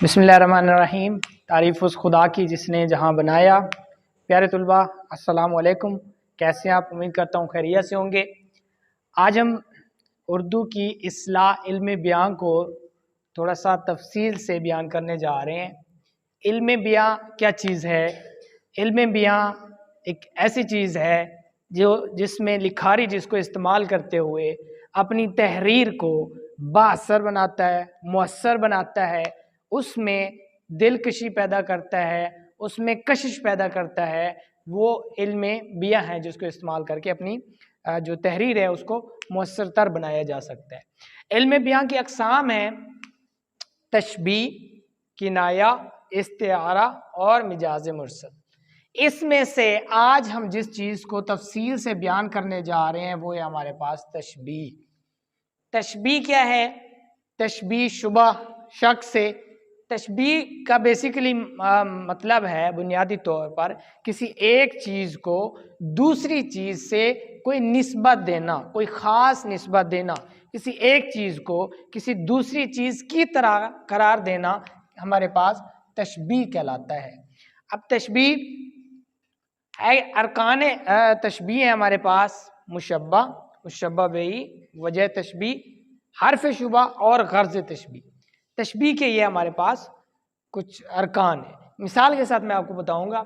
بسم اللہ الرحمن الرحیم۔ تعریف اس خدا کی جس نے جہاں بنایا۔ پیارے طلباء السلام علیکم، کیسے ہیں آپ؟ امید کرتا ہوں خیریت سے ہوں گے۔ آج ہم اردو کی اصلاح علم بیان کو تھوڑا سا تفصیل سے بیان کرنے جا رہے ہیں۔ علم بیان کیا چیز ہے؟ علم بیان ایک ایسی چیز ہے جس میں لکھاری جس کو استعمال کرتے ہوئے اپنی تحریر کو بااثر بناتا ہے، مؤثر بناتا ہے، اس میں دلکشی پیدا کرتا ہے، اس میں کشش پیدا کرتا ہے، وہ علم بیاں ہے جس کو استعمال کر کے اپنی جو تحریر ہے اس کو مؤثر تر بنایا جا سکتا ہے۔ علم بیاں کی اقسام ہیں تشبیہ، کنایہ، استعارہ اور مجاز مرسل۔ اس میں سے آج ہم جس چیز کو تفصیل سے بیان کرنے جا رہے ہیں وہ ہے ہمارے پاس تشبیہ۔ تشبیہ کیا ہے؟ تشبیہ شبہ، شک سے۔ تشبیہ کا بیسیکلی مطلب ہے بنیادی طور پر کسی ایک چیز کو دوسری چیز سے کوئی نسبت دینا، کوئی خاص نسبت دینا، کسی ایک چیز کو کسی دوسری چیز کی طرح قرار دینا ہمارے پاس تشبیہ کہلاتا ہے۔ اب تشبیہ ارکان تشبیہ ہے ہمارے پاس مشبہ، مشبہ بہی، وجہ تشبیہ، حرف شبہ اور غرض تشبیہ۔ تشبیہ کے یہ ہمارے پاس کچھ ارکان ہیں، مثال کے ساتھ میں آپ کو بتاؤں گا۔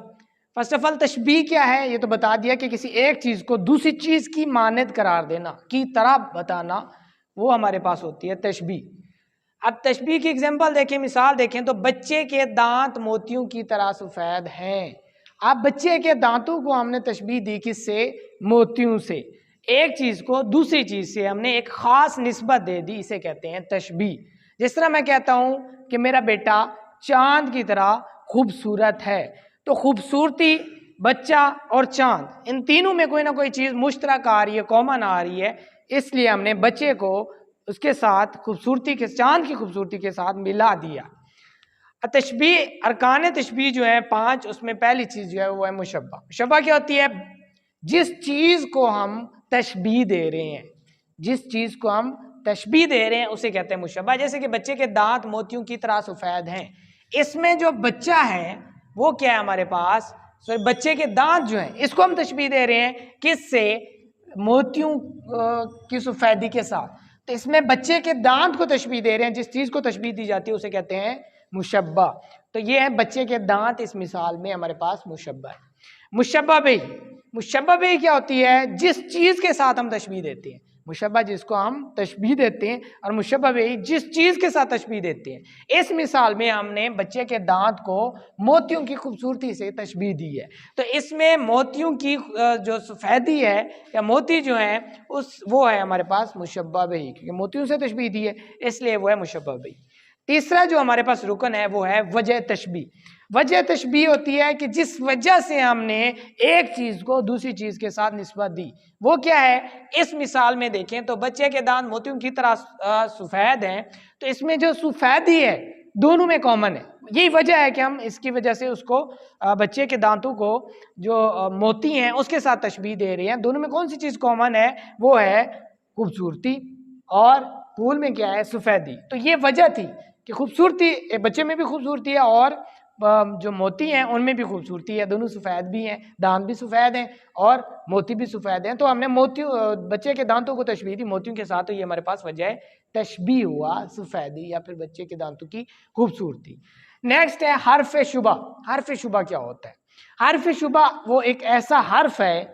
فرسٹ آف آل تشبیہ کیا ہے یہ تو بتا دیا کہ کسی ایک چیز کو دوسری چیز کی مانند قرار دینا، کی طرح بتانا، وہ ہمارے پاس ہوتی ہے تشبیہ۔ اب تشبیہ کی اگزامپل دیکھیں، مثال دیکھیں تو بچے کے دانت موتیوں کی طرح سفید ہیں۔ اب بچے کے دانتوں کو ہم نے تشبیہ دی کس سے؟ موتیوں سے۔ ایک چیز کو دوسری چیز سے ہم نے ایک خاص نسبت دے دی، اسے کہتے ہیں تشبیہ۔ جس طرح میں کہتا ہوں کہ میرا بیٹا چاند کی طرح خوبصورت ہے، تو خوبصورتی، بچہ اور چاند، ان تینوں میں کوئی نہ کوئی چیز مشترک آ رہی ہے، کامن آ رہی ہے، اس لیے ہم نے بچے کو اس کے ساتھ خوبصورتی کے، چاند کی خوبصورتی کے ساتھ ملا دیا۔ تشبیہ، ارکان تشبیہ جو ہیں 5، اس میں پہلی چیز جو ہے وہ ہے مشبہ۔ مشبہ کیا ہوتی ہے؟ جس چیز کو ہم تشبیہ دے رہے ہیں، جس چیز کو ہم تشبیہ دے رہے ہیں اسے کہتے ہیں مشبہ۔ جیسے کہ بچے کے دانت موتیوں کی طرح سفید ہیں، اس میں جو بچہ ہے وہ کیا ہے ہمارے پاس؟ بچے کے دانت جو ہیں اس کو ہم تشبیہ دے رہے ہیں کس سے؟ موتیوں کی سفیدی کے ساتھ۔ تو اس میں بچے کے دانت کو تشبیہ دے رہے ہیں، جس چیز کو تشبیہ دی جاتی ہے اسے کہتے ہیں مشبہ۔ تو یہ ہے بچے کے دانت، اس مثال میں ہمارے پاس مشبہ ہے۔ مشبہ بہ، مشبہ بہ کیا ہوتی ہے؟ جس چیز کے ساتھ ہم تشبیہ دیتے ہیں، مشبہ جس کو ہم تشبیہ دیتے ہیں، اور مشبہ بہ جس چیز کے ساتھ تشبیہ دیتے ہیں۔ اس مثال میں ہم نے بچے کے دانت کو موتیوں کی خوبصورتی سے تشبیہ دی ہے، تو اس میں موتیوں کی جو سفیدی ہے یا موتی جو ہیں وہ ہے ہمارے پاس مشبہ بہ، کیونکہ موتیوں سے تشبیہ دی ہے اس لیے وہ ہے مشبہ بہ۔ تیسرا جو ہمارے پاس رکن ہے وہ ہے وجہ تشبیہ۔ وجہ تشبیہ ہوتی ہے کہ جس وجہ سے ہم نے ایک چیز کو دوسری چیز کے ساتھ نسبت دی، وہ کیا ہے؟ اس مثال میں دیکھیں تو بچے کے دانت موتیوں کی طرح سفید ہیں، تو اس میں جو سفیدی ہے دونوں میں کامن ہے، یہی وجہ ہے کہ ہم اس کی وجہ سے اس کو بچے کے دانتوں کو جو موتی ہیں اس کے ساتھ تشبیہ دے رہے ہیں۔ دونوں میں کون سی چیز کامن ہے؟ وہ ہے خوبصورتی، اور پھول میں کیا ہے؟ سفیدی۔ تو یہ وجہ تھی کہ خوبصورتی، بچے میں بھی خوبصورتی ہے اور جو موتی ہیں ان میں بھی خوبصورتی ہے، دونوں سفید بھی ہیں، دانت بھی سفید ہیں اور موتی بھی سفید ہیں، تو ہم نے بچے کے دانتوں کو تشبیہ دی موتیوں کے ساتھ، تو یہ ہمارے پاس وجہ تشبیہ ہوا، سفیدی یا پھر بچے کے دانتوں کی خوبصورتی۔ نیکسٹ ہے حرف شبہ۔ حرف شبہ کیا ہوتا ہے؟ حرف شبہ وہ ایک ایسا حرف ہے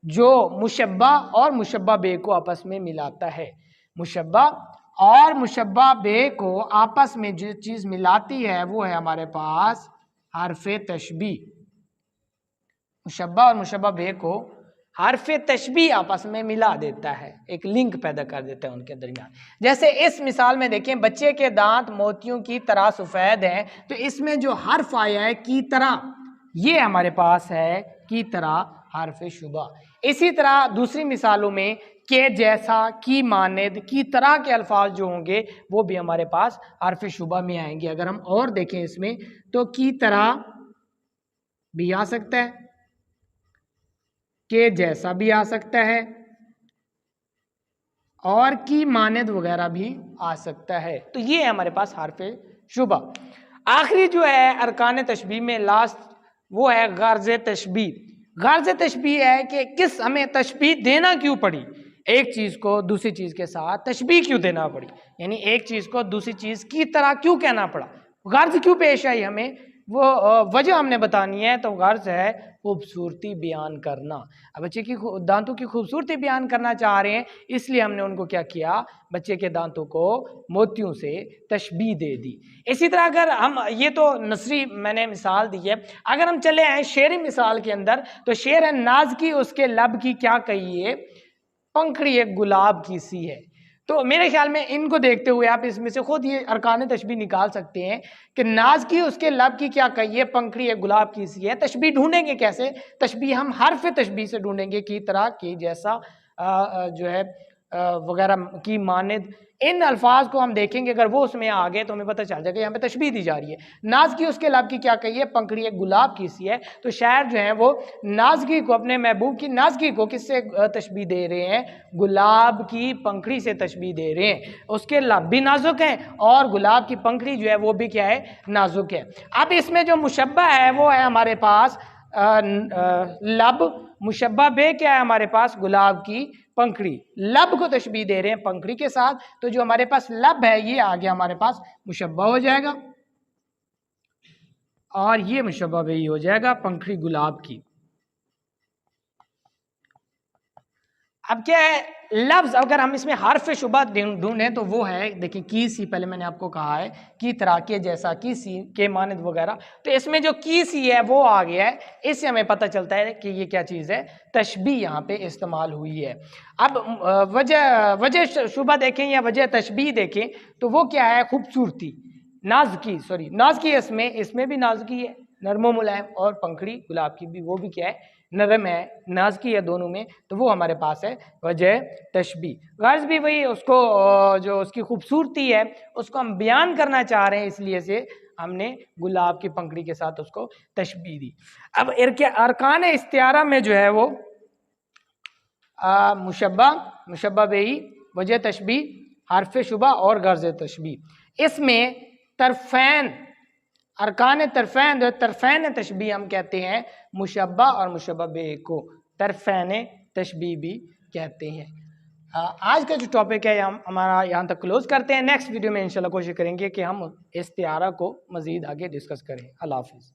جو مشبہ اور مشبہ بہ کو آپس میں ملاتا ہے۔ مشبہ اور مشبہ بہ کو آپس میں جو چیز ملاتی ہے وہ ہے ہمارے پاس حرف تشبیہ۔ مشبہ اور مشبہ بہ کو حرف تشبیہ آپس میں ملا دیتا ہے، ایک لنک پیدا کر دیتا ہے ان کے درمیان۔ جیسے اس مثال میں دیکھیں بچے کے دانت موتیوں کی طرح سفید ہیں، تو اس میں جو حرف آیا ہے کی طرح، یہ ہمارے پاس ہے کی طرح حرف شبہ۔ اسی طرح دوسری مثالوں میں کہ جیسا، کی مانند، کی طرح کے الفاظ جو ہوں گے وہ بھی ہمارے پاس حرف شبہ میں آئیں گے۔ اگر ہم اور دیکھیں اس میں تو کی طرح بھی آ سکتا ہے، کہ جیسا بھی آ سکتا ہے، اور کی مانند وغیرہ بھی آ سکتا ہے، تو یہ ہے ہمارے پاس حرف شبہ۔ آخری جو ہے ارکان تشبیہ میں لاسٹ وہ ہے غرض تشبیہ. غرض تشبیہ ہے کہ کس ہمیں تشبیہ دینا کیوں پڑی, ایک چیز کو دوسری چیز کے ساتھ تشبیہ کیوں دینا پڑی, یعنی ایک چیز کو دوسری چیز کی طرح کیوں کہنا پڑا, غرض کیوں پیش آئی ہمیں, وہ وجہ ہم نے بتانی ہے. تو غرض ہے خوبصورتی بیان کرنا. اب بچے کی دانتوں کی خوبصورتی بیان کرنا چاہ رہے ہیں, اس لیے ہم نے ان کو کیا کیا, بچے کے دانتوں کو موتیوں سے تشبیہ دے دی. اسی طرح اگر ہم, یہ تو نثری میں نے مثال دی ہے, اگر ہم چلے آئیں شعری مثال کے اندر, تو شعر ہے ناز کی اس کے لب کی کیا کہیے, پنکھڑی ایک گلاب کی سی ہے. تو میرے خیال میں ان کو دیکھتے ہوئے آپ اس میں سے خود یہ ارکان تشبیہ نکال سکتے ہیں کہ ناز کی اس کے لب کی کیا کہیے, پنکھڑی ایک گلاب کی سی ہے. تشبیہ ڈھونڈیں گے کیسے, تشبیہ ہم حرف تشبیہ سے ڈھونڈیں گے, کی طرح کی جیسا جو ہے وغیرہ کی مانند. ان الفاظ کو ہم دیکھیں گے, اگر وہ اس میں آ گئے تو ہمیں پتہ چل جائے گا یہاں پہ تشبیہ دی جا رہی ہے. ناز کی اس کے لب کی کیا کہیے, پنکھڑی ایک گلاب کی سی ہے. تو شاعر جو ہیں وہ نازکی کو, اپنے محبوب کی نازکی کو کس سے تشبیہ دے رہے ہیں, گلاب کی پنکھڑی سے تشبیہ دے رہے ہیں. اس کے لب بھی نازک ہیں اور گلاب کی پنکھڑی جو ہے وہ بھی کیا ہے, نازک ہے. اب اس میں جو مشبہ ہے وہ ہے ہمارے پاس لب, مشبہ بے کیا ہے ہمارے پاس, گلاب کی پنکھڑی. لب کو تشبیہ دے رہے ہیں پنکھڑی کے ساتھ, تو جو ہمارے پاس لب ہے یہ آگے ہمارے پاس مشبہ ہو جائے گا, اور یہ مشبہ بے ہی ہو جائے گا پنکھڑی گلاب کی. اب کیا ہے لفظ, اگر ہم اس میں حرف شبہ ڈھونڈیں تو وہ ہے, دیکھیں کی سی, پہلے میں نے آپ کو کہا ہے کی طرح کے جیسا, کی سی کے مانند وغیرہ. تو اس میں جو کی سی ہے وہ آ گیا ہے, اس سے ہمیں پتہ چلتا ہے کہ یہ کیا چیز ہے, تشبیہ یہاں پہ استعمال ہوئی ہے. اب وجہ شبہ دیکھیں یا وجہ تشبیہ دیکھیں تو وہ کیا ہے, خوبصورتی. نازکی, نازکی اس میں بھی نازکی ہے, نرم و ملائم, اور پنکھڑی گلاب کی بھی وہ بھی کیا ہے, نرم ہے, نازکی ہے دونوں میں. تو وہ ہمارے پاس ہے وجہ تشبیہ. غرض بھی وہی, اس کو جو اس کی خوبصورتی ہے اس کو ہم بیان کرنا چاہ رہے ہیں, اس لیے سے ہم نے گلاب کی پنکھڑی کے ساتھ اس کو تشبیہ دی. اب ارکان استعارہ میں جو ہے وہ مشبہ بہی, وجہ تشبیہ, حرف شبہ اور غرض تشبیہ. اس میں طرفین, ارکان طرفین تشبیہ ہم کہتے ہیں, مشبہ اور مشبہ بہ کو طرفین تشبیہ بھی کہتے ہیں. آج کا جو ٹاپک ہے ہمارا یہاں تک کلوز کرتے ہیں. نیکسٹ ویڈیو میں انشاءاللہ کوشش کریں گے کہ ہم استعارہ کو مزید آگے ڈسکس کریں. اللہ حافظ.